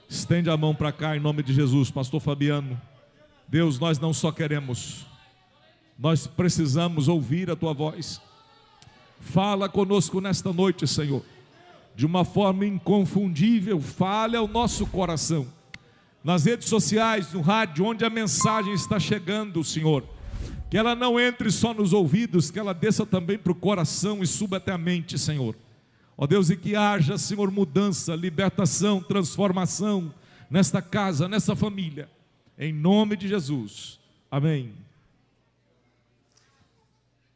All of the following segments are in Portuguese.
Estende a mão para cá em nome de Jesus, pastor Fabiano. Deus, nós não só queremos, nós precisamos ouvir a tua voz. Fala conosco nesta noite, Senhor, de uma forma inconfundível. Fale ao nosso coração, nas redes sociais, no rádio, onde a mensagem está chegando, Senhor, que ela não entre só nos ouvidos, que ela desça também para o coração e suba até a mente, Senhor. Ó Deus, e que haja, Senhor, mudança, libertação, transformação nesta casa, nessa família, em nome de Jesus, amém.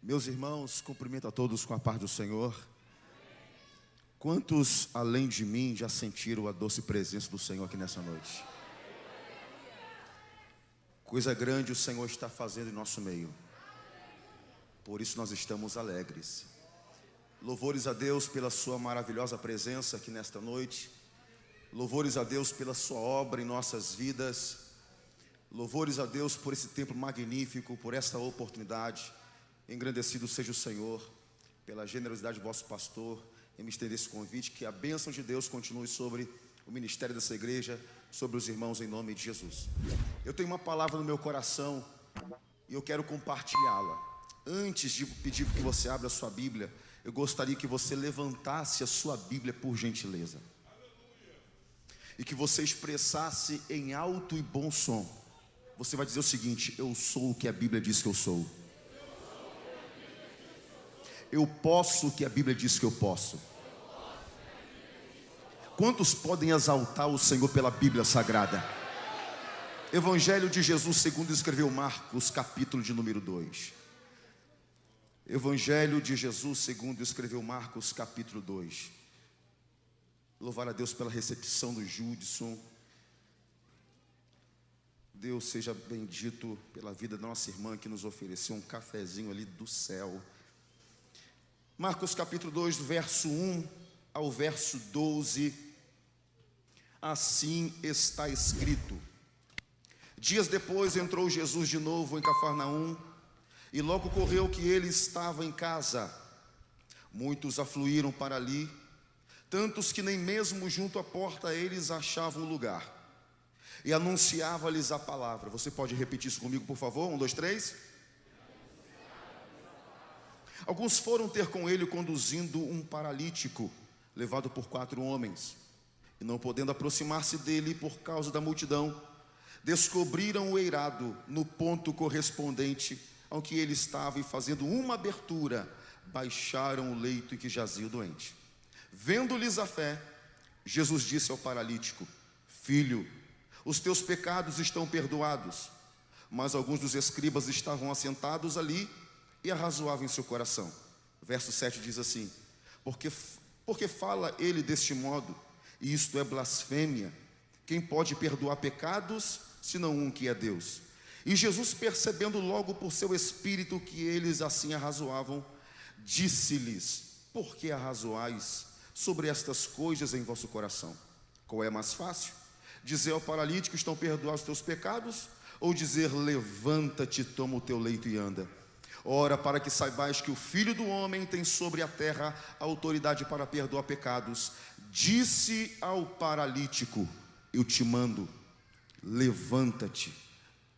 Meus irmãos, cumprimento a todos com a paz do Senhor. Quantos, além de mim, já sentiram a doce presença do Senhor aqui nessa noite? Coisa grande o Senhor está fazendo em nosso meio, por isso nós estamos alegres. Louvores a Deus pela sua maravilhosa presença aqui nesta noite. Louvores a Deus pela sua obra em nossas vidas. Louvores a Deus por esse tempo magnífico, por esta oportunidade. Engrandecido seja o Senhor pela generosidade do vosso pastor em me estender esse convite. Que a bênção de Deus continue sobre o ministério dessa igreja, sobre os irmãos, em nome de Jesus. Eu tenho uma palavra no meu coração e eu quero compartilhá-la. Antes de pedir que você abra a sua Bíblia, eu gostaria que você levantasse a sua Bíblia, por gentileza, e que você expressasse em alto e bom som. Você vai dizer o seguinte: eu sou o que a Bíblia diz que eu sou. Eu posso o que a Bíblia diz que eu posso. Quantos podem exaltar o Senhor pela Bíblia Sagrada? Evangelho de Jesus segundo escreveu Marcos, capítulo de número 2. Evangelho de Jesus segundo escreveu Marcos, capítulo 2. Louvar a Deus pela recepção do Judson. Deus seja bendito pela vida da nossa irmã que nos ofereceu um cafezinho ali do céu. Marcos capítulo 2, do verso 1 ao verso 12. Assim está escrito: dias depois entrou Jesus de novo em Cafarnaum, e logo ocorreu que ele estava em casa. Muitos afluíram para ali, tantos que nem mesmo junto à porta eles achavam lugar. E anunciava-lhes a palavra. Você pode repetir isso comigo, por favor? 1, 2, 3. Alguns foram ter com ele conduzindo um paralítico, levado por 4 homens. E não podendo aproximar-se dele por causa da multidão, descobriram o eirado no ponto correspondente ao que ele estava, e fazendo uma abertura, baixaram o leito em que jazia o doente. Vendo-lhes a fé, Jesus disse ao paralítico: filho, os teus pecados estão perdoados. Mas alguns dos escribas estavam assentados ali e arrazoavam em seu coração. Verso 7 diz assim: porque fala ele deste modo, e isto é blasfêmia? Quem pode perdoar pecados, senão um que é Deus? E Jesus, percebendo logo por seu espírito que eles assim arrazoavam, disse-lhes: por que arrazoais sobre estas coisas em vosso coração? Qual é mais fácil? Dizer ao paralítico: estão perdoados os teus pecados? Ou dizer: levanta-te, toma o teu leito e anda? Ora, para que saibais que o Filho do Homem tem sobre a terra a autoridade para perdoar pecados, disse ao paralítico: eu te mando, levanta-te,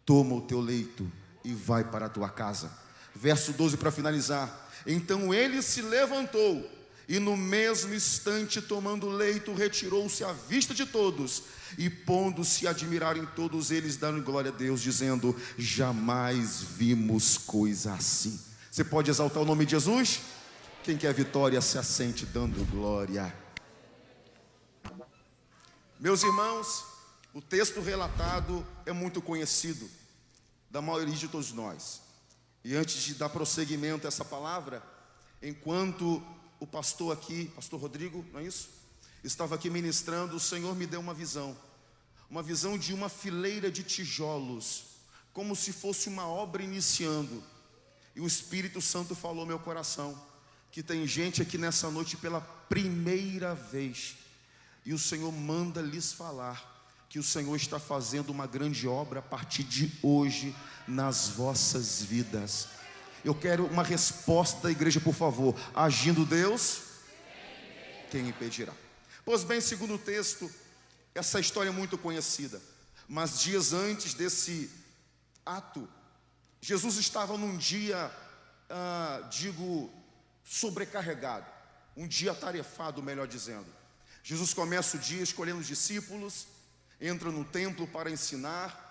toma o teu leito e vai para a tua casa. Verso 12 para finalizar: então ele se levantou e no mesmo instante, tomando o leito, retirou-se à vista de todos, e pondo-se a admirarem todos eles, dando glória a Deus, dizendo: jamais vimos coisa assim. Você pode exaltar o nome de Jesus? Quem quer vitória se assente dando glória. Meus irmãos, o texto relatado é muito conhecido da maioria de todos nós. E antes de dar prosseguimento a essa palavra, enquanto o pastor aqui, pastor Rodrigo, não é isso? Estava aqui ministrando, o Senhor me deu uma visão de uma fileira de tijolos, como se fosse uma obra iniciando. E o Espírito Santo falou ao meu coração que tem gente aqui nessa noite pela primeira vez, e o Senhor manda lhes falar que o Senhor está fazendo uma grande obra a partir de hoje nas vossas vidas. Eu quero uma resposta da igreja, por favor. Agindo Deus, quem impedirá? Pois bem, segundo o texto, Essa história é muito conhecida, mas dias antes desse ato, Jesus estava num dia, sobrecarregado, um dia atarefado, melhor dizendo. Jesus começa o dia escolhendo os discípulos, entra no templo para ensinar,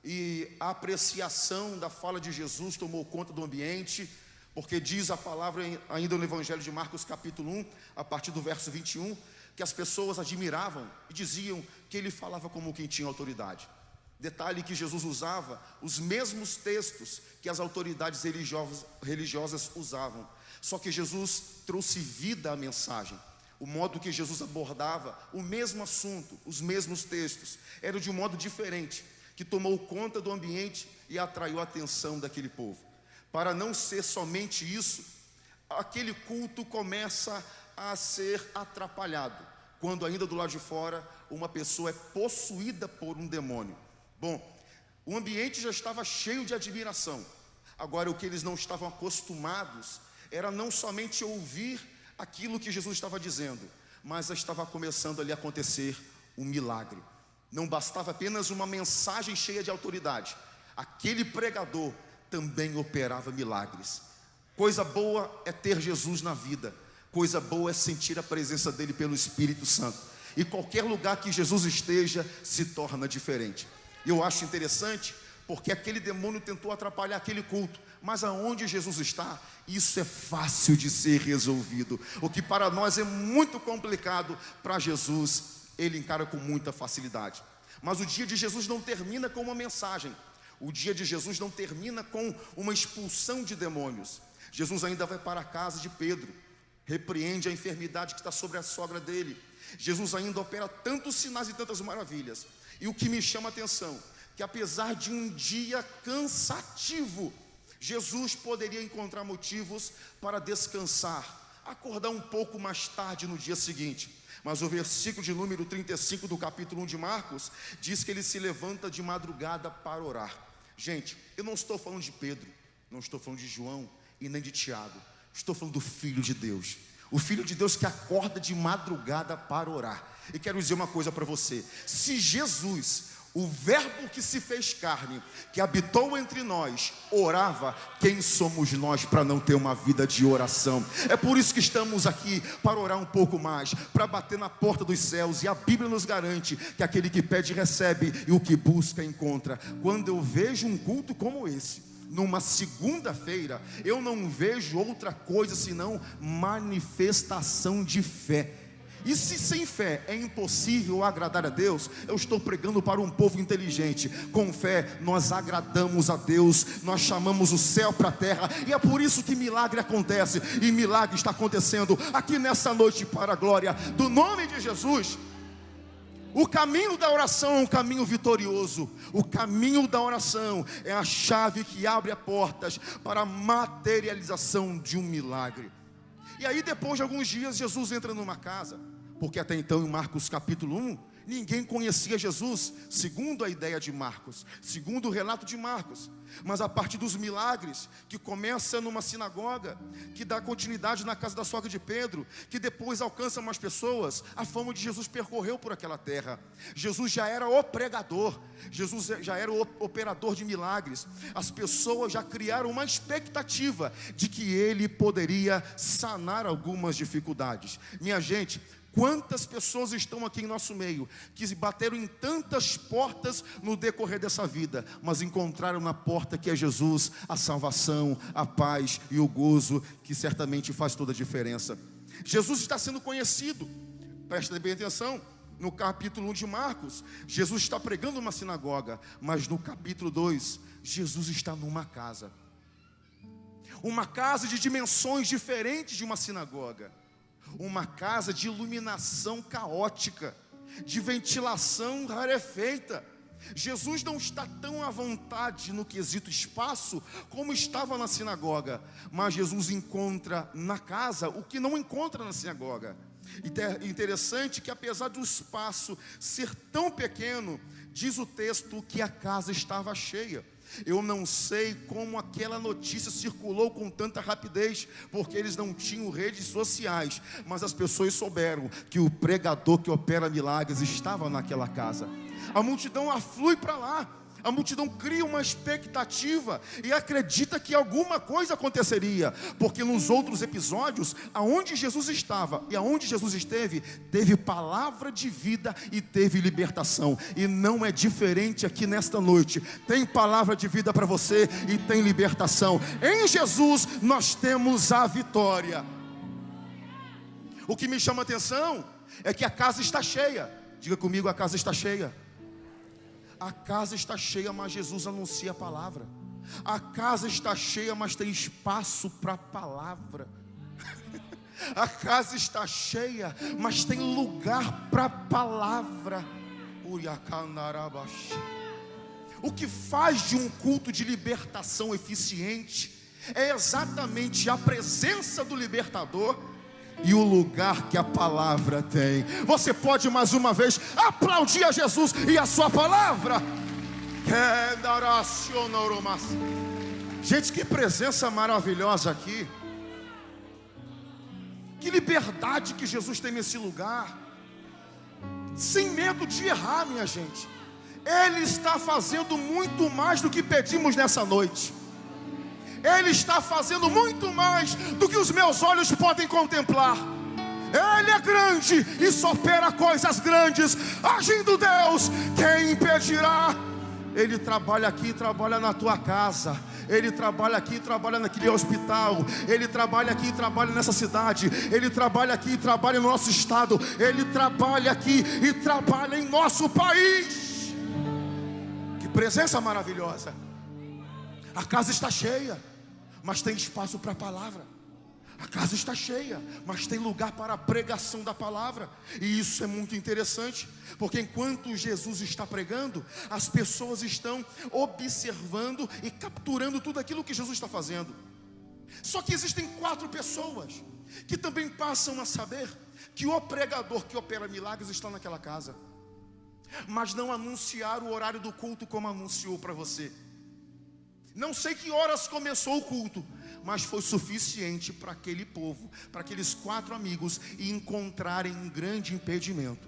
e a apreciação da fala de Jesus tomou conta do ambiente, porque diz a palavra ainda no Evangelho de Marcos capítulo 1, a partir do verso 21, que as pessoas admiravam e diziam que ele falava como quem tinha autoridade. Detalhe que Jesus usava os mesmos textos que as autoridades religiosas usavam, só que Jesus trouxe vida à mensagem. O modo que Jesus abordava o mesmo assunto, os mesmos textos, era de um modo diferente, que tomou conta do ambiente e atraiu a atenção daquele povo. Para não ser somente isso, aquele culto começa a ser atrapalhado, quando ainda do lado de fora, uma pessoa é possuída por um demônio. Bom, o ambiente já estava cheio de admiração. Agora, o que eles não estavam acostumados era não somente ouvir aquilo que Jesus estava dizendo, mas estava começando ali a acontecer um milagre. Não bastava apenas uma mensagem cheia de autoridade, aquele pregador também operava milagres. Coisa boa é ter Jesus na vida, coisa boa é sentir a presença dele pelo Espírito Santo, e qualquer lugar que Jesus esteja se torna diferente. Eu acho interessante, porque aquele demônio tentou atrapalhar aquele culto, mas aonde Jesus está, isso é fácil de ser resolvido. O que para nós é muito complicado, para Jesus, ele encara com muita facilidade. Mas o dia de Jesus não termina com uma mensagem, o dia de Jesus não termina com uma expulsão de demônios. Jesus ainda vai para a casa de Pedro, repreende a enfermidade que está sobre a sogra dele. Jesus ainda opera tantos sinais e tantas maravilhas. E o que me chama a atenção, que apesar de um dia cansativo, Jesus poderia encontrar motivos para descansar, acordar um pouco mais tarde no dia seguinte. Mas o versículo de número 35 do capítulo 1 de Marcos diz que ele se levanta de madrugada para orar. Gente, eu não estou falando de Pedro, não estou falando de João e nem de Tiago, estou falando do Filho de Deus. O Filho de Deus que acorda de madrugada para orar. E quero dizer uma coisa para você: se Jesus, o verbo que se fez carne, que habitou entre nós, orava, quem somos nós para não ter uma vida de oração? É por isso que estamos aqui, para orar um pouco mais, para bater na porta dos céus. E a Bíblia nos garante que aquele que pede recebe, e o que busca encontra. Quando eu vejo um culto como esse, numa segunda-feira, eu não vejo outra coisa senão manifestação de fé. E se sem fé é impossível agradar a Deus, eu estou pregando para um povo inteligente. Com fé nós agradamos a Deus, nós chamamos o céu para a terra, e é por isso que milagre acontece. E milagre está acontecendo aqui nessa noite para a glória do nome de Jesus. O caminho da oração é um caminho vitorioso. O caminho da oração é a chave que abre portas para a materialização de um milagre. E aí, depois de alguns dias, Jesus entra numa casa, porque até então em Marcos capítulo 1, ninguém conhecia Jesus, segundo a ideia de Marcos, segundo o relato de Marcos. Mas a partir dos milagres, que começa numa sinagoga, que dá continuidade na casa da sogra de Pedro, que depois alcança mais pessoas, a fama de Jesus percorreu por aquela terra. Jesus já era o pregador, Jesus já era o operador de milagres. As pessoas já criaram uma expectativa de que ele poderia sanar algumas dificuldades. Minha gente, quantas pessoas estão aqui em nosso meio, que bateram em tantas portas no decorrer dessa vida, mas encontraram na porta que é Jesus, a salvação, a paz e o gozo, que certamente faz toda a diferença. Jesus está sendo conhecido, presta bem atenção, no capítulo 1 de Marcos, Jesus está pregando numa sinagoga, mas no capítulo 2, Jesus está numa casa. Uma casa de dimensões diferentes de uma sinagoga. Uma casa de iluminação caótica, de ventilação rarefeita. Jesus não está tão à vontade no quesito espaço como estava na sinagoga, mas Jesus encontra na casa o que não encontra na sinagoga. Interessante que apesar do espaço ser tão pequeno, diz o texto que a casa estava cheia. Eu não sei como aquela notícia circulou com tanta rapidez, porque eles não tinham redes sociais, mas as pessoas souberam que o pregador que opera milagres estava naquela casa. A multidão aflui para lá. A multidão cria uma expectativa e acredita que alguma coisa aconteceria, porque nos outros episódios, aonde Jesus estava e aonde Jesus esteve, teve palavra de vida e teve libertação. E não é diferente aqui nesta noite. Tem palavra de vida para você e tem libertação. Em Jesus nós temos a vitória. O que me chama a atenção é que a casa está cheia. Diga comigo, a casa está cheia. A casa está cheia, mas Jesus anuncia a palavra. A casa está cheia, mas tem espaço para a palavra. A casa está cheia, mas tem lugar para a palavra. O que faz de um culto de libertação eficiente é exatamente a presença do libertador e o lugar que a palavra tem. Você pode mais uma vez aplaudir a Jesus e a sua palavra. Gente, que presença maravilhosa aqui. Que liberdade que Jesus tem nesse lugar. Sem medo de errar, minha gente. Ele está fazendo muito mais do que pedimos nessa noite. Ele está fazendo muito mais do que os meus olhos podem contemplar. Ele é grande e só opera coisas grandes. Agindo Deus, quem impedirá? Ele trabalha aqui e trabalha na tua casa. Ele trabalha aqui e trabalha naquele hospital. Ele trabalha aqui e trabalha nessa cidade. Ele trabalha aqui e trabalha no nosso estado. Ele trabalha aqui e trabalha em nosso país. Que presença maravilhosa. A casa está cheia, mas tem espaço para a palavra. A casa está cheia, mas tem lugar para a pregação da palavra. E isso é muito interessante, porque enquanto Jesus está pregando, as pessoas estão observando e capturando tudo aquilo que Jesus está fazendo. Só que existem 4 pessoas que também passam a saber que o pregador que opera milagres está naquela casa, mas não anunciaram o horário do culto como anunciou para você. Não sei que horas começou o culto, mas foi suficiente para aquele povo, para aqueles 4 amigos, encontrarem um grande impedimento.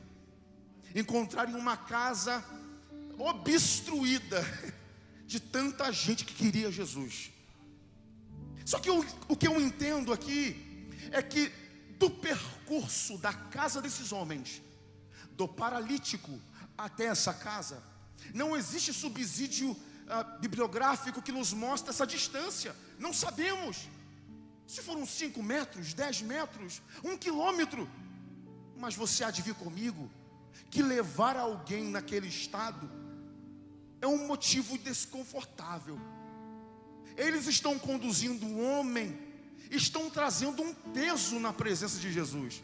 Encontrarem uma casa obstruída de tanta gente que queria Jesus. Só que o que eu entendo aqui é que do percurso da casa desses homens, do paralítico até essa casa, não existe subsídio bibliográfico que nos mostra essa distância. Não sabemos se foram 5 metros, 10 metros, 1 quilômetro. Mas você há de vir comigo que levar alguém naquele estado é um motivo desconfortável. Eles estão conduzindo um homem, estão trazendo um peso na presença de Jesus.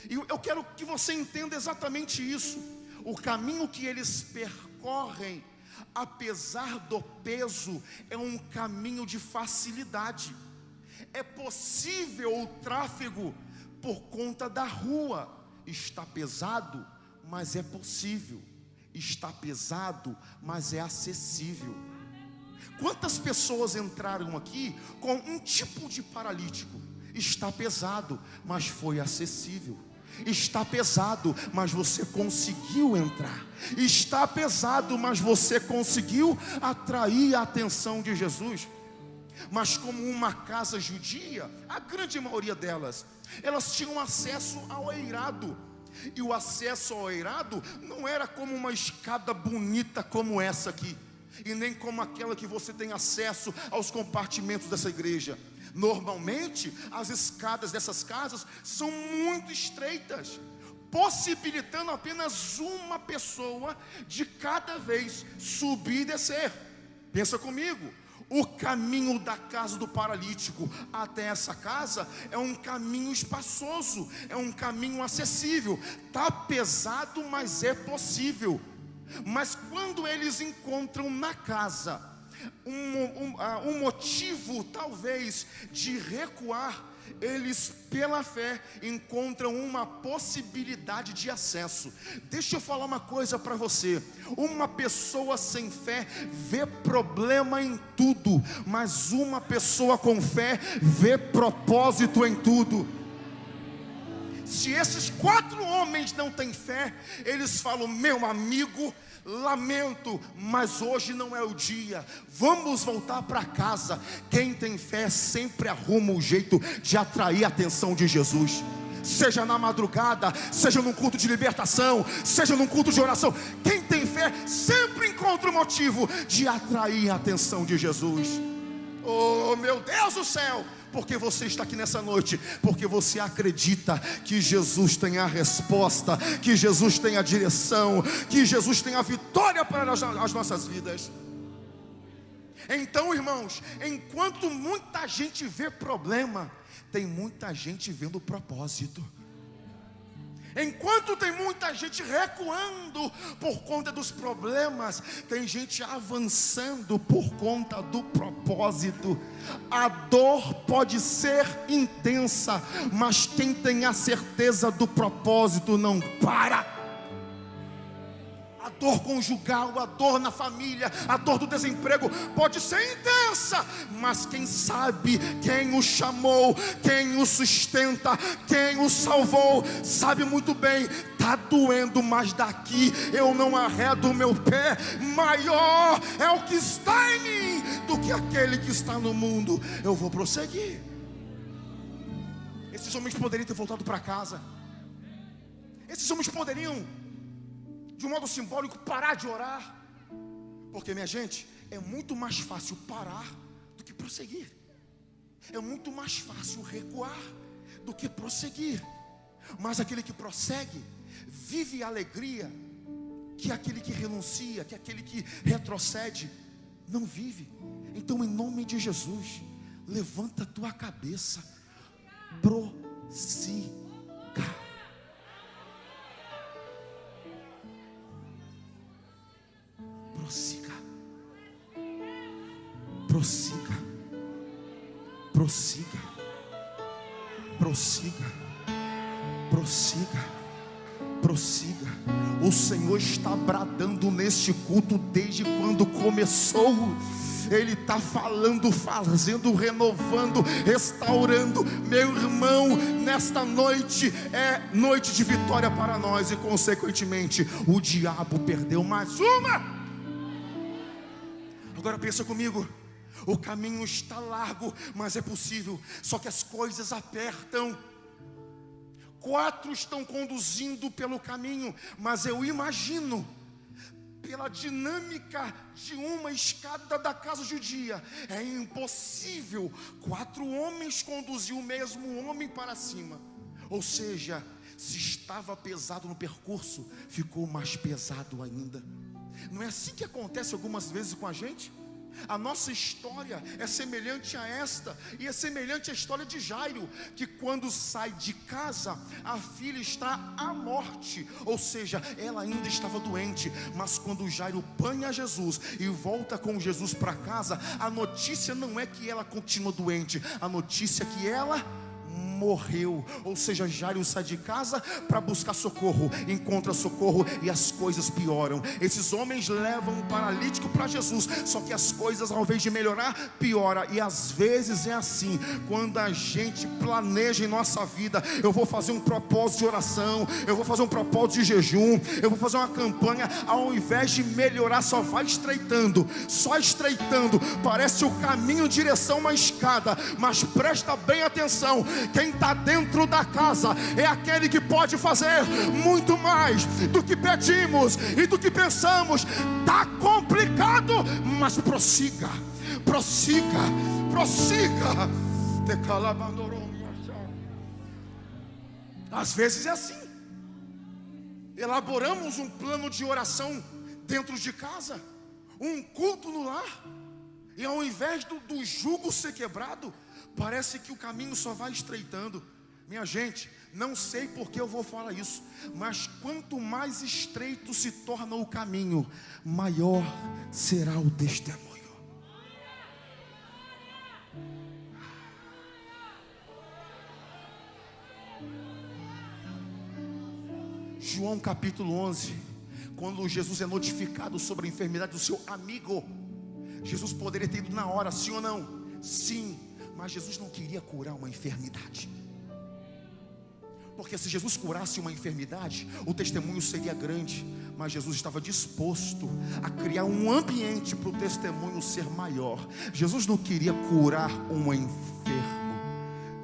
E eu quero que você entenda exatamente isso. O caminho que eles percorrem, apesar do peso, é um caminho de facilidade. É possível o tráfego por conta da rua. Está pesado, mas é possível. Está pesado, mas é acessível. Quantas pessoas entraram aqui com um tipo de paralítico? Está pesado, mas foi acessível. Está pesado, mas você conseguiu entrar. Está pesado, mas você conseguiu atrair a atenção de Jesus. Mas como uma casa judia, a grande maioria delas, elas tinham acesso ao eirado. E o acesso ao eirado não era como uma escada bonita como essa aqui, e nem como aquela que você tem acesso aos compartimentos dessa igreja. Normalmente, as escadas dessas casas são muito estreitas, possibilitando apenas uma pessoa de cada vez subir e descer. Pensa comigo, o caminho da casa do paralítico até essa casa é um caminho espaçoso, é um caminho acessível. Está pesado, mas é possível. Mas quando eles encontram na casa um motivo talvez de recuar, eles pela fé encontram uma possibilidade de acesso. Deixa eu falar uma coisa para você: uma pessoa sem fé vê problema em tudo, mas uma pessoa com fé vê propósito em tudo. Se esses 4 homens não têm fé, eles falam: meu amigo, lamento, mas hoje não é o dia, vamos voltar para casa. Quem tem fé sempre arruma um jeito de atrair a atenção de Jesus. Seja na madrugada, seja num culto de libertação, seja num culto de oração, quem tem fé sempre encontra um motivo de atrair a atenção de Jesus. Oh meu Deus do céu! Porque você está aqui nessa noite, porque você acredita que Jesus tem a resposta, que Jesus tem a direção, que Jesus tem a vitória para as nossas vidas. Então, irmãos, enquanto muita gente vê problema, tem muita gente vendo propósito. Enquanto tem muita gente recuando por conta dos problemas, tem gente avançando por conta do propósito. A dor pode ser intensa, mas quem tem a certeza do propósito não para. A dor conjugal, a dor na família, a dor do desemprego pode ser intensa, mas quem sabe quem o chamou, quem o sustenta, quem o salvou, sabe muito bem: está doendo, mas daqui eu não arredo o meu pé. Maior é o que está em mim do que aquele que está no mundo. Eu vou prosseguir. Esses homens poderiam ter voltado para casa. Esses homens poderiam, de um modo simbólico, parar de orar. Porque, minha gente, é muito mais fácil parar do que prosseguir. É muito mais fácil recuar do que prosseguir. Mas aquele que prossegue vive a alegria que aquele que renuncia, que aquele que retrocede não vive. Então, em nome de Jesus, levanta a tua cabeça, prossiga. Prossiga, prossiga, prossiga, prossiga, prossiga, prossiga. O Senhor está bradando neste culto desde quando começou. Ele está falando, fazendo, renovando, restaurando. Meu irmão, nesta noite é noite de vitória para nós. E consequentemente o diabo perdeu mais uma. Agora pensa comigo: o caminho está largo, mas é possível. Só que as coisas apertam. 4 estão conduzindo pelo caminho, mas eu imagino, pela dinâmica de uma escada da casa judia, é impossível 4 homens conduzir o mesmo homem para cima. Ou seja, se estava pesado no percurso, ficou mais pesado ainda. Não é assim que acontece algumas vezes com a gente? A nossa história é semelhante a esta, e é semelhante à história de Jairo, que quando sai de casa, a filha está à morte, ou seja, ela ainda estava doente. Mas quando Jairo apanha Jesus e volta com Jesus para casa, a notícia não é que ela continua doente, a notícia é que ela morreu. Ou seja, Jairo sai de casa para buscar socorro, encontra socorro e as coisas pioram. Esses homens levam um paralítico para Jesus, só que as coisas, ao invés de melhorar, piora. E às vezes é assim, quando a gente planeja em nossa vida: eu vou fazer um propósito de oração, eu vou fazer um propósito de jejum, eu vou fazer uma campanha, ao invés de melhorar, só vai estreitando, só estreitando. Parece o caminho em direção a uma escada, mas presta bem atenção: quem está dentro da casa é aquele que pode fazer muito mais do que pedimos e do que pensamos. Está complicado, mas prossiga, prossiga, prossiga. Às vezes é assim. Elaboramos um plano de oração dentro de casa, um culto no lar, e ao invés do jugo ser quebrado, parece que o caminho só vai estreitando. Minha gente, não sei porque eu vou falar isso, mas quanto mais estreito se torna o caminho, maior será o testemunho. João capítulo 11, quando Jesus é notificado sobre a enfermidade do seu amigo, Jesus poderia ter ido na hora, sim ou não? Sim, mas Jesus não queria curar uma enfermidade. Porque se Jesus curasse uma enfermidade, o testemunho seria grande. Mas Jesus estava disposto a criar um ambiente para o testemunho ser maior. Jesus não queria curar um enfermo,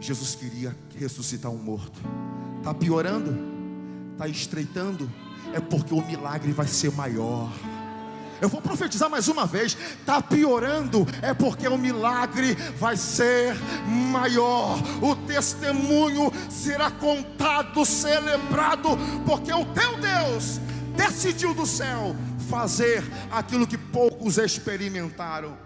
Jesus queria ressuscitar um morto. Está piorando? Está estreitando? É porque o milagre vai ser maior. Eu vou profetizar mais uma vez. Está piorando, é porque o milagre vai ser maior. O testemunho será contado, celebrado, porque o teu Deus decidiu do céu fazer aquilo que poucos experimentaram.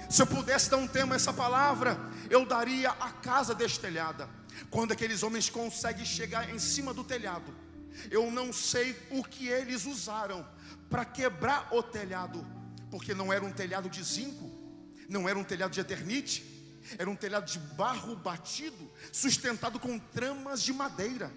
Se eu pudesse dar um tema a essa palavra, eu daria a casa destelhada. Quando aqueles homens conseguem chegar em cima do telhado, eu não sei o que eles usaram para quebrar o telhado, porque não era um telhado de zinco, não era um telhado de eternite, era um telhado de barro batido, sustentado com tramas de madeira.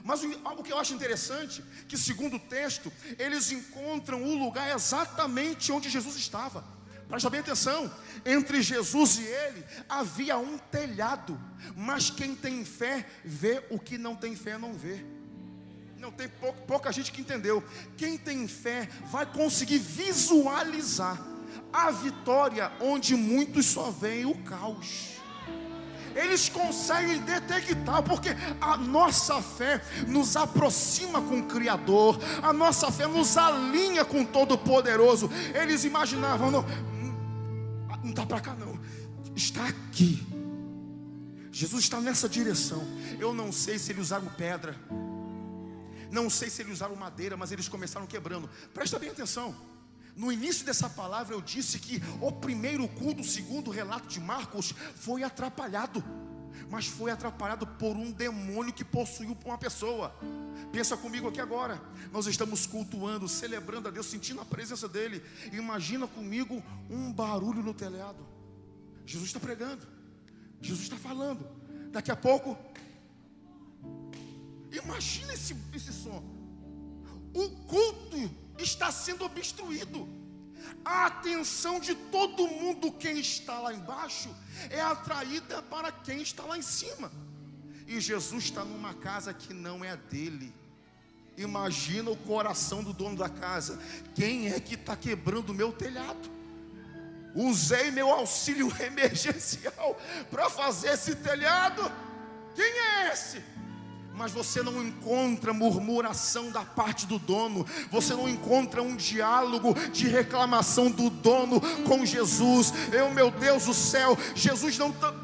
Mas o que eu acho interessante, que segundo o texto, eles encontram o lugar exatamente onde Jesus estava. Presta bem atenção, entre Jesus e ele havia um telhado, mas quem tem fé vê o que não tem fé não vê. Não tem pouca gente que entendeu. Quem tem fé vai conseguir visualizar a vitória onde muitos só veem o caos. Eles conseguem detectar, porque a nossa fé nos aproxima com o Criador, a nossa fé nos alinha com o Todo-Poderoso. Eles imaginavam, não está para cá não, está aqui. Jesus está nessa direção. Eu não sei se eles usaram pedra, não sei se eles usaram madeira, mas eles começaram quebrando. Presta bem atenção. No início dessa palavra eu disse que o primeiro culto, segundo o relato de Marcos, foi atrapalhado. Mas foi atrapalhado por um demônio que possuiu uma pessoa. Pensa comigo aqui agora. Nós estamos cultuando, celebrando a Deus, sentindo a presença dEle. Imagina comigo um barulho no telhado. Jesus está pregando, Jesus está falando. Daqui a pouco, imagina esse som. O culto está sendo obstruído. A atenção de todo mundo, quem está lá embaixo, é atraída para quem está lá em cima. E Jesus está numa casa que não é a dele. Imagina o coração do dono da casa. Quem é que está quebrando o meu telhado? Usei meu auxílio emergencial para fazer esse telhado. Quem é esse? Mas você não encontra murmuração da parte do dono. Você não encontra um diálogo de reclamação do dono com Jesus. Meu Deus do céu, Jesus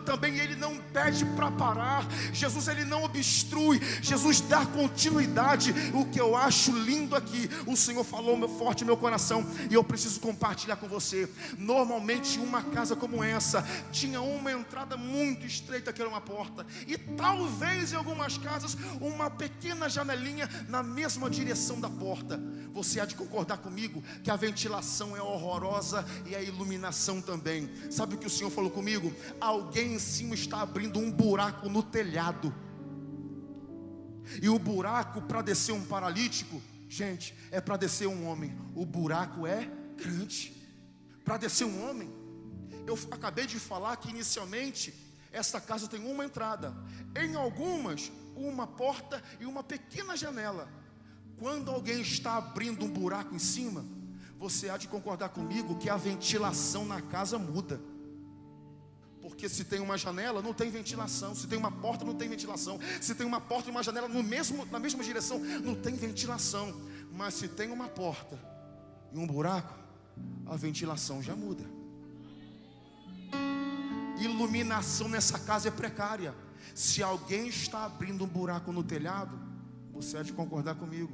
também ele não pede para parar. Jesus ele não obstrui. Jesus dá continuidade. O que eu acho lindo aqui, o Senhor falou forte no meu coração, e eu preciso compartilhar com você. Normalmente uma casa como essa tinha uma entrada muito estreita, que era uma porta, e talvez em algumas casas uma pequena janelinha na mesma direção da porta. Você há de concordar comigo que a ventilação é horrorosa e a iluminação também. Sabe o que o Senhor falou comigo? Alguém em cima está abrindo um buraco no telhado. E o buraco para descer um paralítico, gente, é para descer um homem. O buraco é grande para descer um homem. Eu acabei de falar que inicialmente essa casa tem uma entrada, em algumas uma porta e uma pequena janela. Quando alguém está abrindo um buraco em cima, você há de concordar comigo que a ventilação na casa muda. Porque se tem uma janela, não tem ventilação. Se tem uma porta, não tem ventilação. Se tem uma porta e uma janela na mesma direção, não tem ventilação. Mas se tem uma porta e um buraco, a ventilação já muda. Iluminação nessa casa é precária. Se alguém está abrindo um buraco no telhado, você há de concordar comigo,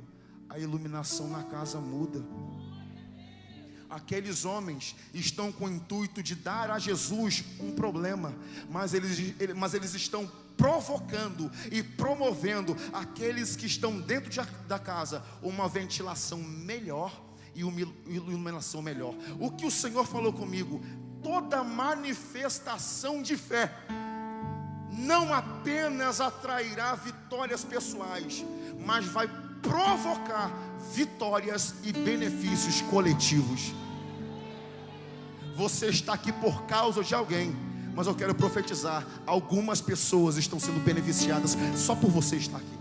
a iluminação na casa muda. Aqueles homens estão com o intuito de dar a Jesus um problema, mas eles estão provocando e promovendo aqueles que estão dentro da casa uma ventilação melhor e uma iluminação melhor. O que o Senhor falou comigo? Toda manifestação de fé não apenas atrairá vitórias pessoais, mas vai provocar vitórias e benefícios coletivos. Você está aqui por causa de alguém, mas eu quero profetizar: algumas pessoas estão sendo beneficiadas só por você estar aqui.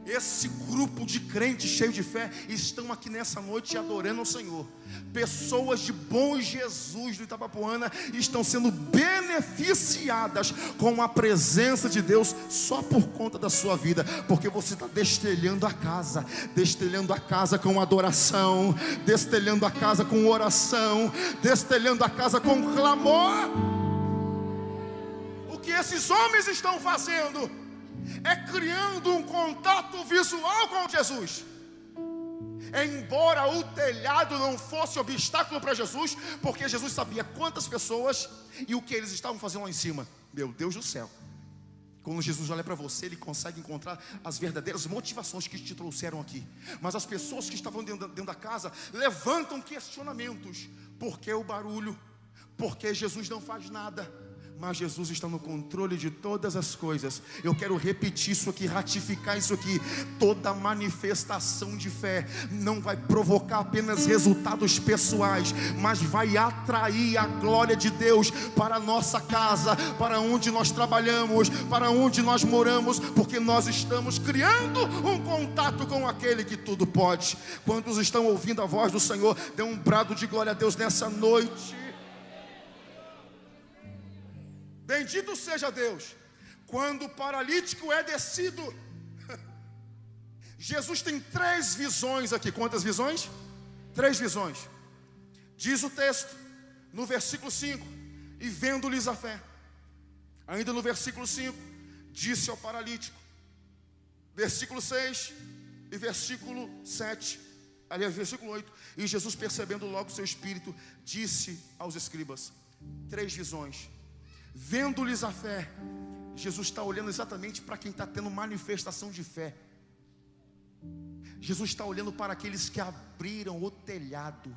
Esse grupo de crentes cheios de fé estão aqui nessa noite adorando ao Senhor. Pessoas de Bom Jesus do Itabapoana estão sendo beneficiadas com a presença de Deus só por conta da sua vida, porque você está destelhando a casa com adoração, destelhando a casa com oração, destelhando a casa com clamor. O que esses homens estão fazendo é criando um contato visual com Jesus. Embora o telhado não fosse obstáculo para Jesus, porque Jesus sabia quantas pessoas e o que eles estavam fazendo lá em cima. Meu Deus do céu, quando Jesus olha para você, Ele consegue encontrar as verdadeiras motivações que te trouxeram aqui. Mas as pessoas que estavam dentro da casa levantam questionamentos: por que o barulho? Por que Jesus não faz nada? Mas Jesus está no controle de todas as coisas. Eu quero repetir isso aqui, ratificar isso aqui. Toda manifestação de fé não vai provocar apenas resultados pessoais, mas vai atrair a glória de Deus para a nossa casa, para onde nós trabalhamos, para onde nós moramos, porque nós estamos criando um contato com aquele que tudo pode. Quantos estão ouvindo a voz do Senhor? Dê um brado de glória a Deus nessa noite. Bendito seja Deus. Quando o paralítico é descido, Jesus tem 3 visões aqui. Quantas visões? 3 visões. Diz o texto no versículo 5: e vendo-lhes a fé. Ainda no versículo 5, disse ao paralítico. Versículo 6 e versículo 7. Aliás, versículo 8: e Jesus, percebendo logo o seu espírito, disse aos escribas. 3 visões. Vendo-lhes a fé. Jesus está olhando exatamente para quem está tendo manifestação de fé. Jesus está olhando para aqueles que abriram o telhado.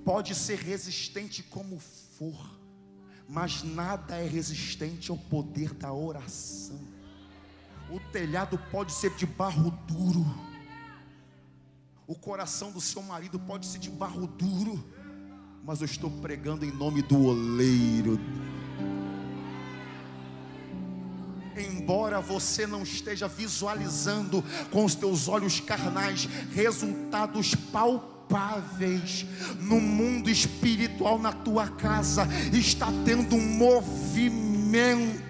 Pode ser resistente como for, mas nada é resistente ao poder da oração. O telhado pode ser de barro duro, o coração do seu marido pode ser de barro duro, mas eu estou pregando em nome do oleiro. Embora você não esteja visualizando com os teus olhos carnais resultados palpáveis, no mundo espiritual, na tua casa está tendo um movimento.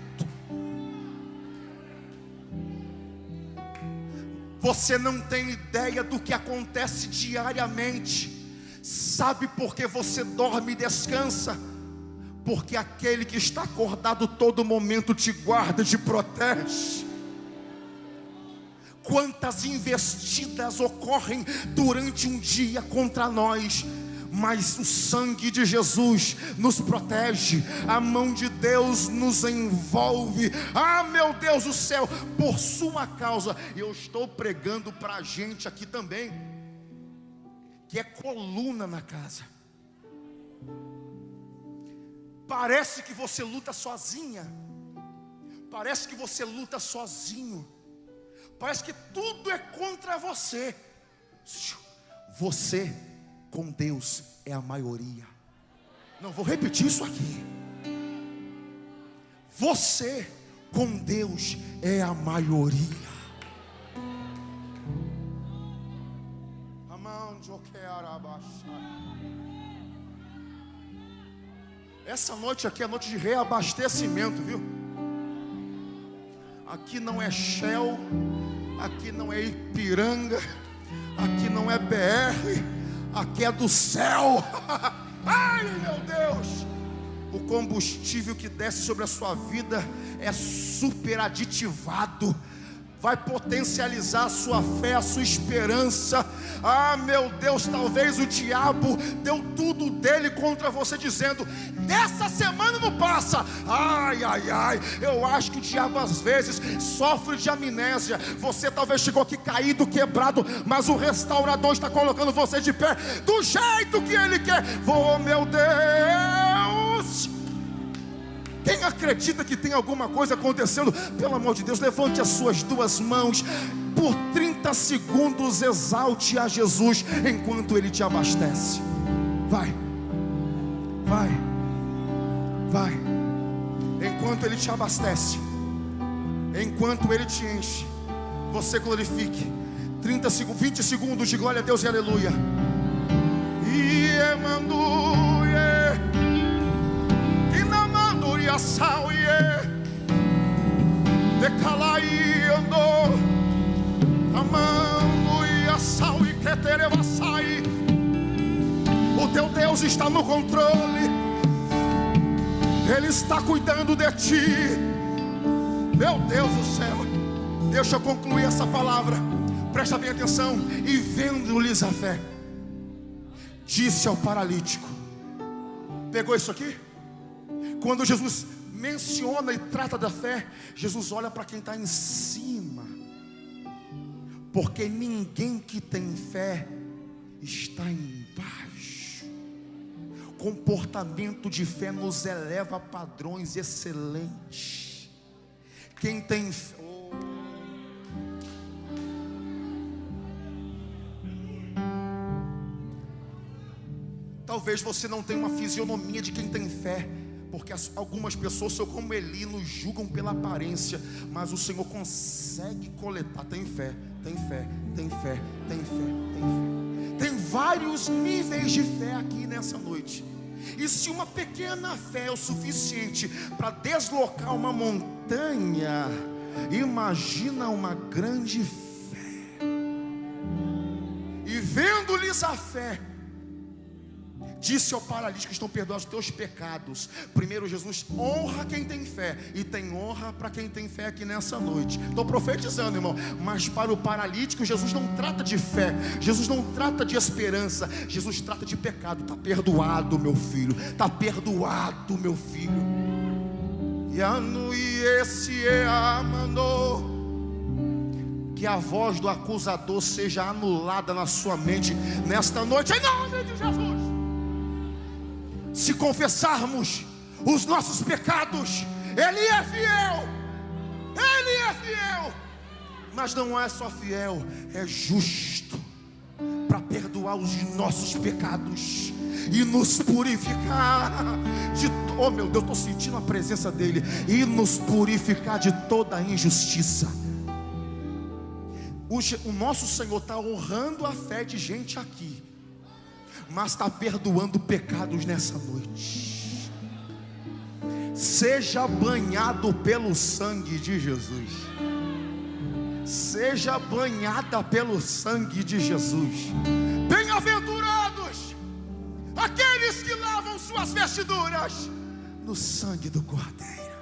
Você não tem ideia do que acontece diariamente. Sabe por que você dorme e descansa? Porque aquele que está acordado todo momento te guarda, te protege. Quantas investidas ocorrem durante um dia contra nós, mas o sangue de Jesus nos protege, a mão de Deus nos envolve. Ah, meu Deus do céu, por sua causa. Eu estou pregando para a gente aqui também, que é coluna na casa. Parece que você luta sozinha, parece que você luta sozinho, parece que tudo é contra você. Você com Deus é a maioria. Não, vou repetir isso aqui. Você com Deus é a maioria. Essa noite aqui é noite de reabastecimento, viu? Aqui não é Shell, aqui não é Ipiranga, aqui não é BR, aqui é do céu. Ai, meu Deus! O combustível que desce sobre a sua vida é super aditivado, vai potencializar a sua fé, a sua esperança. Ah, meu Deus, talvez o diabo deu tudo dele contra você, dizendo: dessa semana não passa. Ai, ai, ai. Eu acho que o diabo às vezes sofre de amnésia. Você talvez chegou aqui caído, quebrado, mas o restaurador está colocando você de pé do jeito que ele quer. Oh, meu Deus! Quem acredita que tem alguma coisa acontecendo, pelo amor de Deus, levante as suas duas mãos. Por 30 segundos exalte a Jesus enquanto Ele te abastece. Vai, vai, vai. Enquanto Ele te abastece, enquanto Ele te enche, você glorifique. 30 segundos, 20 segundos de glória a Deus e aleluia. O teu Deus está no controle. Ele está cuidando de ti. Meu Deus do céu. Deixa eu concluir essa palavra. Presta bem atenção. E vendo-lhes a fé, disse ao paralítico. Pegou isso aqui? Quando Jesus menciona e trata da fé, Jesus olha para quem está em cima. Porque ninguém que tem fé está embaixo. Comportamento de fé nos eleva a padrões excelentes. Quem tem fé... Talvez você não tenha uma fisionomia de quem tem fé, porque algumas pessoas são como Eli, nos julgam pela aparência, mas o Senhor consegue coletar. Tem fé, tem fé, tem fé, tem fé, tem fé. Tem vários níveis de fé aqui nessa noite. E se uma pequena fé é o suficiente para deslocar uma montanha, imagina uma grande fé. E vendo-lhes a fé, disse ao paralítico: estão perdoados os teus pecados. Primeiro, Jesus honra quem tem fé, e tem honra para quem tem fé aqui nessa noite. Estou profetizando, irmão. Mas para o paralítico, Jesus não trata de fé, Jesus não trata de esperança, Jesus trata de pecado. Está perdoado, meu filho. Está perdoado, meu filho. Que a voz do acusador seja anulada na sua mente nesta noite, em nome de Jesus. Se confessarmos os nossos pecados, Ele é fiel. Ele é fiel. Mas não é só fiel, é justo para perdoar os nossos pecados e nos purificar de... Oh meu Deus, estou sentindo a presença dEle. E nos purificar de toda a injustiça. O nosso Senhor está honrando a fé de gente aqui, mas está perdoando pecados nessa noite. Seja banhado pelo sangue de Jesus. Seja banhada pelo sangue de Jesus. Bem-aventurados aqueles que lavam suas vestiduras no sangue do Cordeiro,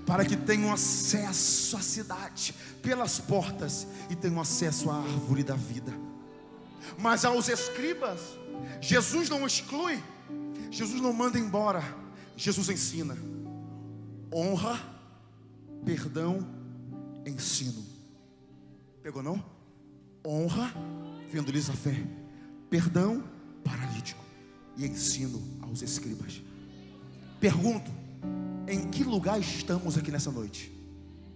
para que tenham acesso à cidade pelas portas e tenham acesso à árvore da vida. Mas aos escribas, Jesus não exclui, Jesus não manda embora, Jesus ensina. Honra, perdão, ensino. Pegou não? Honra, vendo-lhes a fé, perdão, paralítico, e ensino aos escribas. Pergunto: em que lugar estamos aqui nessa noite?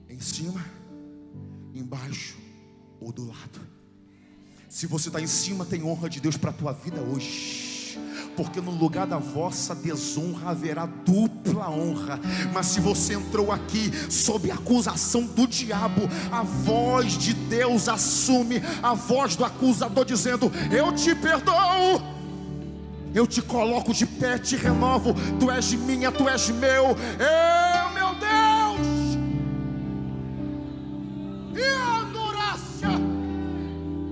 Em cima, embaixo ou do lado? Se você está em cima, tem honra de Deus para a tua vida hoje, porque no lugar da vossa desonra haverá dupla honra. Mas se você entrou aqui sob a acusação do diabo, a voz de Deus assume a voz do acusador, dizendo: eu te perdoo, eu te coloco de pé, te renovo. Tu és minha, tu és meu. Meu Deus. E a adorácia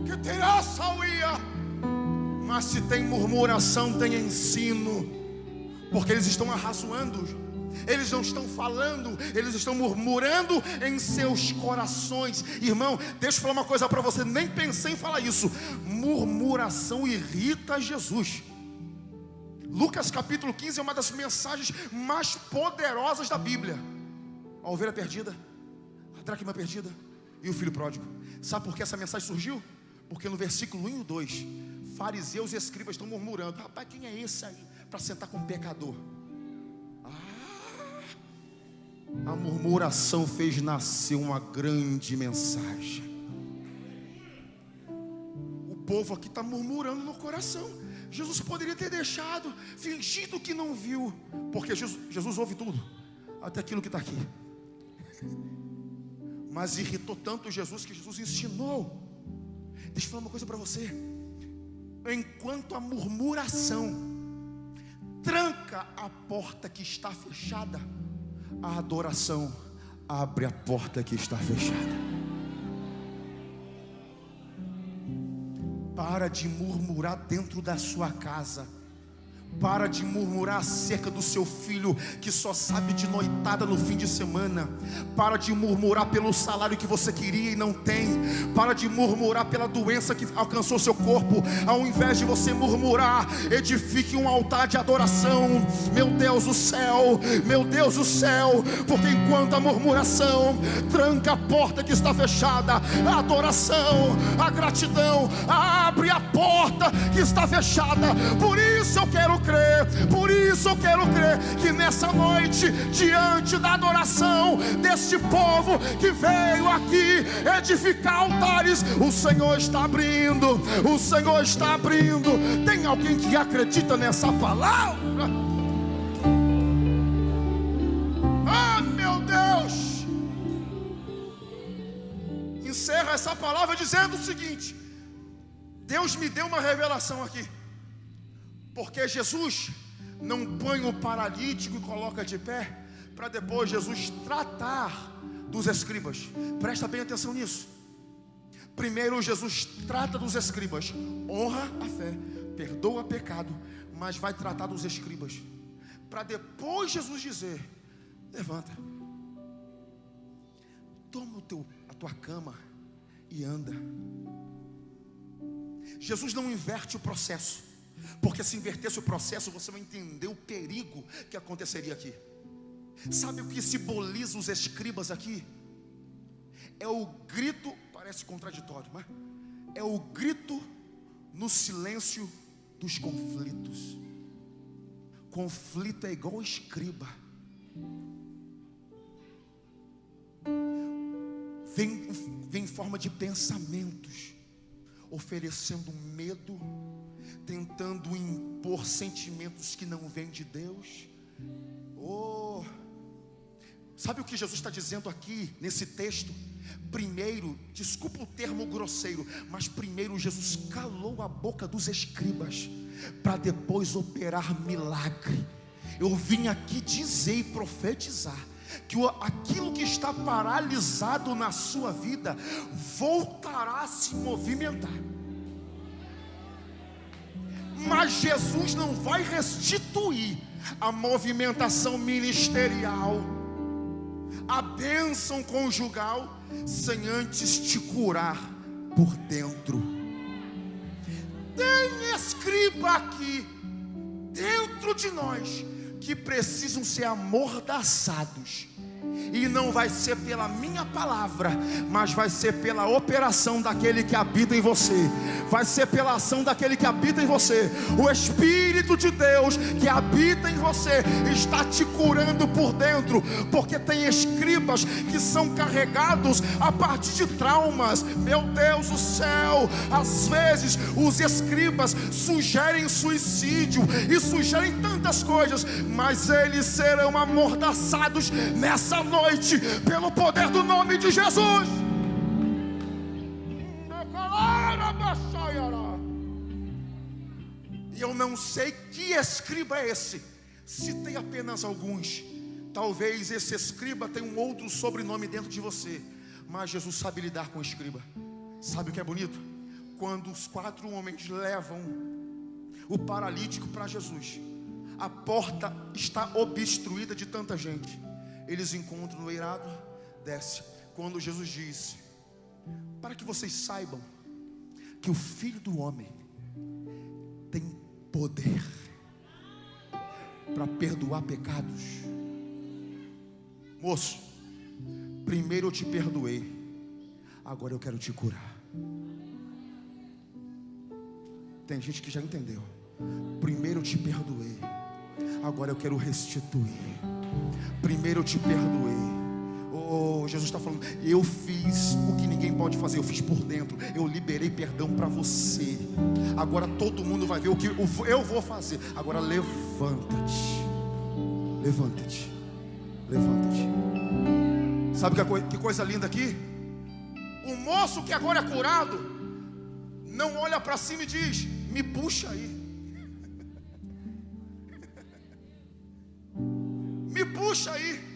que terá sauia. Mas se tem murmuração, tem ensino. Porque eles estão arrazoando, eles não estão falando, eles estão murmurando em seus corações. Irmão, deixa eu falar uma coisa para você. Nem pensei em falar isso. Murmuração irrita Jesus. Lucas capítulo 15 é uma das mensagens mais poderosas da Bíblia. A ovelha perdida, a dracma perdida e o filho pródigo. Sabe por que essa mensagem surgiu? Porque no versículo 1 e 2, fariseus e escribas estão murmurando: rapaz, quem é esse aí para sentar com um pecador? A murmuração fez nascer uma grande mensagem. O povo aqui está murmurando no coração. Jesus poderia ter deixado, fingido que não viu, porque Jesus ouve tudo, até aquilo que está aqui. Mas irritou tanto Jesus que Jesus ensinou. Deixa eu falar uma coisa para você. Enquanto a murmuração tranca a porta que está fechada, a adoração abre a porta que está fechada. Para de murmurar dentro da sua casa. Para de murmurar acerca do seu filho que só sabe de noitada no fim de semana. Para de murmurar pelo salário que você queria e não tem. Para de murmurar pela doença que alcançou seu corpo. Ao invés de você murmurar, edifique um altar de adoração. Meu Deus do céu, meu Deus do céu. Porque enquanto a murmuração tranca a porta que está fechada, a adoração, a gratidão abre a porta que está fechada. Por isso eu quero crer, por isso eu quero crer que nessa noite, diante da adoração deste povo que veio aqui edificar altares, o Senhor está abrindo, o Senhor está abrindo. Tem alguém que acredita nessa palavra? Ah, meu Deus! Encerra essa palavra dizendo o seguinte: Deus me deu uma revelação aqui. Porque Jesus não põe o paralítico e coloca de pé para depois Jesus tratar dos escribas. Presta bem atenção nisso. Primeiro Jesus trata dos escribas, honra a fé, perdoa pecado, mas vai tratar dos escribas, para depois Jesus dizer: levanta, toma a tua cama e anda. Jesus não inverte o processo, porque se invertesse o processo, você vai entender o perigo que aconteceria aqui. Sabe o que simboliza os escribas aqui? É o grito, parece contraditório, mas é o grito no silêncio dos conflitos. Conflito é igual escriba. Vem em forma de pensamentos, oferecendo medo, tentando impor sentimentos que não vêm de Deus. Oh, sabe o que Jesus está dizendo aqui nesse texto? Primeiro, desculpa o termo grosseiro, mas primeiro Jesus calou a boca dos escribas para depois operar milagre. Eu vim aqui dizer e profetizar que aquilo que está paralisado na sua vida voltará a se movimentar. Mas Jesus não vai restituir a movimentação ministerial, a bênção conjugal, sem antes te curar por dentro. Tem escriba aqui dentro de nós que precisam ser amordaçados. E não vai ser pela minha palavra, mas vai ser pela operação daquele que habita em você. Vai ser pela ação daquele que habita em você. O Espírito de Deus que habita em você está te curando por dentro. Porque tem escribas que são carregados a partir de traumas. Meu Deus do céu, às vezes os escribas sugerem suicídio e sugerem tantas coisas, mas eles serão amordaçados nessa noite pelo poder do nome de Jesus. E eu não sei que escriba é esse. Citei apenas alguns. Talvez esse escriba tenha um outro sobrenome dentro de você, mas Jesus sabe lidar com o escriba. Sabe o que é bonito? Quando os 4 homens levam o paralítico para Jesus, a porta está obstruída de tanta gente. Eles encontram no eirado, desce. Quando Jesus disse: para que vocês saibam que o Filho do Homem tem poder para perdoar pecados. Moço, primeiro eu te perdoei, agora eu quero te curar. Tem gente que já entendeu. Primeiro eu te perdoei, agora eu quero restituir. primeiro eu te perdoei. Oh, Jesus está falando, eu fiz o que ninguém pode fazer, eu fiz por dentro, eu liberei perdão para você. Agora todo mundo vai ver o que eu vou fazer. Agora levanta-te, levanta-te, levanta-te. Sabe que coisa linda aqui? O moço que agora é curado não olha para cima e diz: me puxa aí, me puxa aí.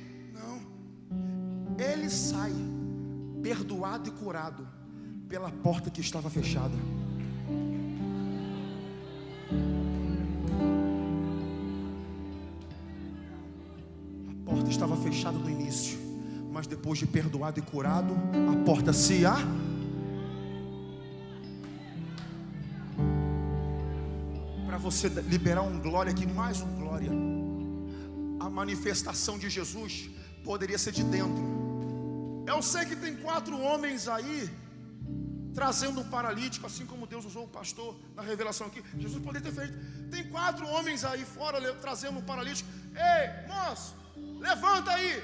Ele sai perdoado e curado pela porta que estava fechada. A porta estava fechada no início, mas depois de perdoado e curado, a porta se abre. Para você liberar um glória aqui, mais um glória. A manifestação de Jesus poderia ser de dentro. Eu sei que tem 4 homens aí trazendo um paralítico, assim como Deus usou o pastor na revelação aqui. Jesus poderia ter feito. Tem 4 homens aí fora trazendo um paralítico. Ei, moço, levanta aí.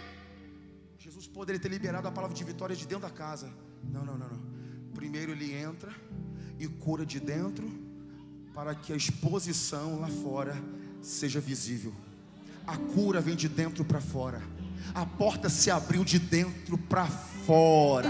Jesus poderia ter liberado a palavra de vitória de dentro da casa. Não. Primeiro ele entra e cura de dentro, para que a exposição lá fora seja visível. A cura vem de dentro para fora. A porta se abriu de dentro para fora.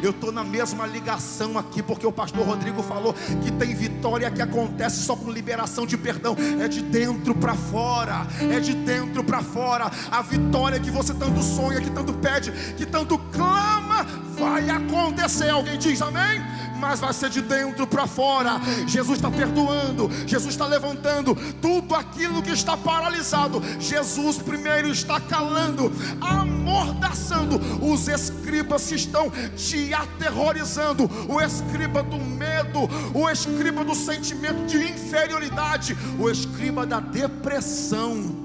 Eu estou na mesma ligação aqui, porque o pastor Rodrigo falou que tem vitória que acontece só com liberação de perdão. É de dentro para fora, é de dentro para fora. A vitória que você tanto sonha, que tanto pede, que tanto clama, vai acontecer. Alguém diz amém? Mas vai ser de dentro para fora. Jesus está perdoando, Jesus está levantando tudo aquilo que está paralisado. Jesus primeiro está calando, amordaçando os escribas que estão te aterrorizando. O escriba do medo, o escriba do sentimento de inferioridade, o escriba da depressão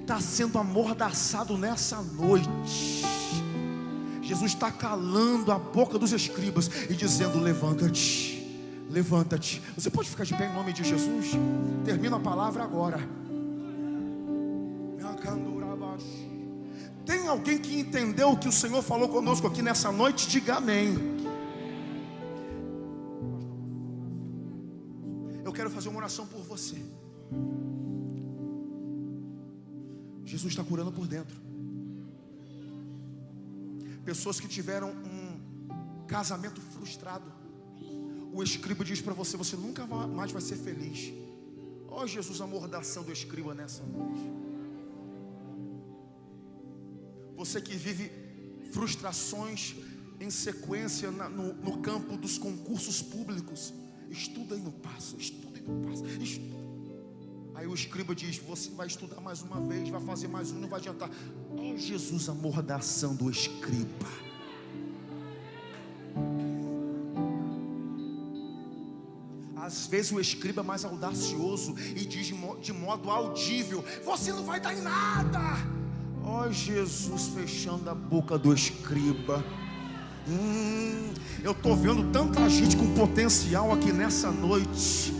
está sendo amordaçado nessa noite. Jesus está calando a boca dos escribas e dizendo: levanta-te, levanta-te. Você pode ficar de pé em nome de Jesus? Termina a palavra agora. Tem alguém que entendeu o que o Senhor falou conosco aqui nessa noite? Diga amém. Eu quero fazer uma oração por você. Jesus está curando por dentro. Pessoas que tiveram um casamento frustrado, o escriba diz para você: você nunca mais vai ser feliz. Ó Jesus, amordaçando o escriba nessa noite. Você que vive frustrações em sequência no campo dos concursos públicos, estuda e não passa, estuda e não passa, estuda. Aí o escriba diz: você vai estudar mais uma vez, vai fazer mais um, não vai adiantar. Ó Jesus, amordaçando o escriba. Às vezes o escriba é mais audacioso e diz de modo audível: você não vai dar em nada. Ó Jesus, fechando a boca do escriba. Eu estou vendo tanta gente com potencial aqui nessa noite.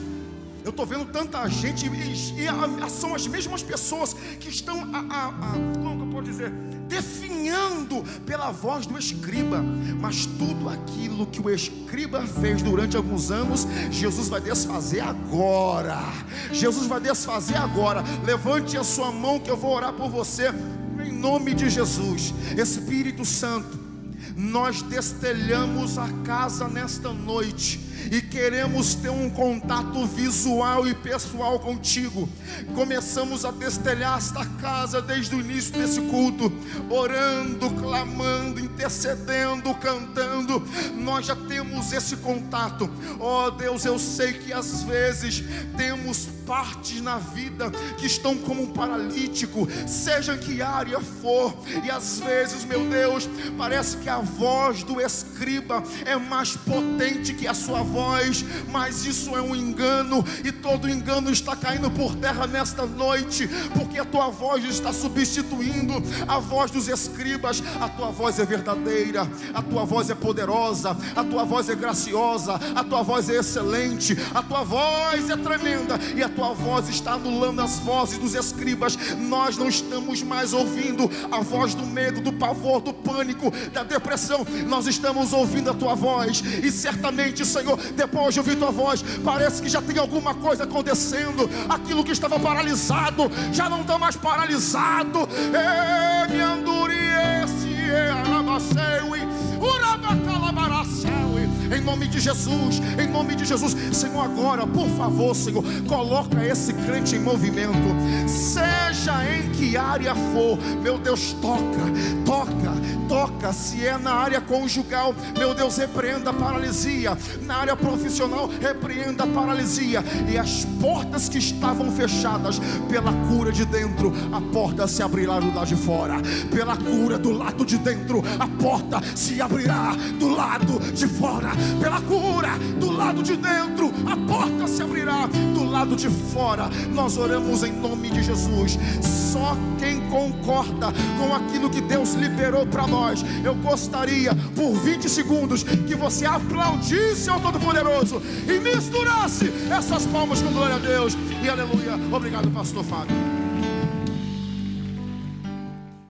Eu estou vendo tanta gente, e são as mesmas pessoas que estão, como eu posso dizer, definhando pela voz do escriba. Mas tudo aquilo que o escriba fez durante alguns anos, Jesus vai desfazer agora. Jesus vai desfazer agora. Levante a sua mão que eu vou orar por você, em nome de Jesus. Espírito Santo, nós destelhamos a casa nesta noite e queremos ter um contato visual e pessoal contigo. Começamos a destelhar esta casa desde o início desse culto, orando, clamando, intercedendo, cantando. Nós já temos esse contato. Ó Deus, eu sei que às vezes temos partes na vida que estão como um paralítico, seja em que área for, e às vezes, meu Deus, parece que a voz do escriba é mais potente que a sua voz, mas isso é um engano, e todo engano está caindo por terra nesta noite, porque a tua voz está substituindo a voz dos escribas. A tua voz é verdadeira, a tua voz é poderosa, a tua voz é graciosa, a tua voz é excelente, a tua voz é tremenda, e a tua voz está anulando as vozes dos escribas. Nós não estamos mais ouvindo a voz do medo, do pavor, do pânico, da depressão. Nós estamos ouvindo a tua voz, e certamente, Senhor, depois de ouvir tua voz, parece que já tem alguma coisa acontecendo. Aquilo que estava paralisado já não está mais paralisado. Me anduriesse, em nome de Jesus, em nome de Jesus. Senhor, agora, por favor, Senhor, coloca esse crente em movimento, seja em que área for. Meu Deus, toca, se é na área conjugal, meu Deus, repreenda a paralisia. Na área profissional, repreenda a paralisia. E as portas que estavam fechadas, pela cura de dentro, a porta se abrirá do lado de fora. Pela cura do lado de dentro, a porta se abrirá do lado de fora. Pela cura do lado de dentro, a porta se abrirá do lado de fora. Nós oramos em nome de Jesus. Só quem concorda com aquilo que Deus liberou para nós, eu gostaria por 20 segundos que você aplaudisse ao Todo-Poderoso e misturasse essas palmas com glória a Deus e aleluia. Obrigado, pastor Fábio.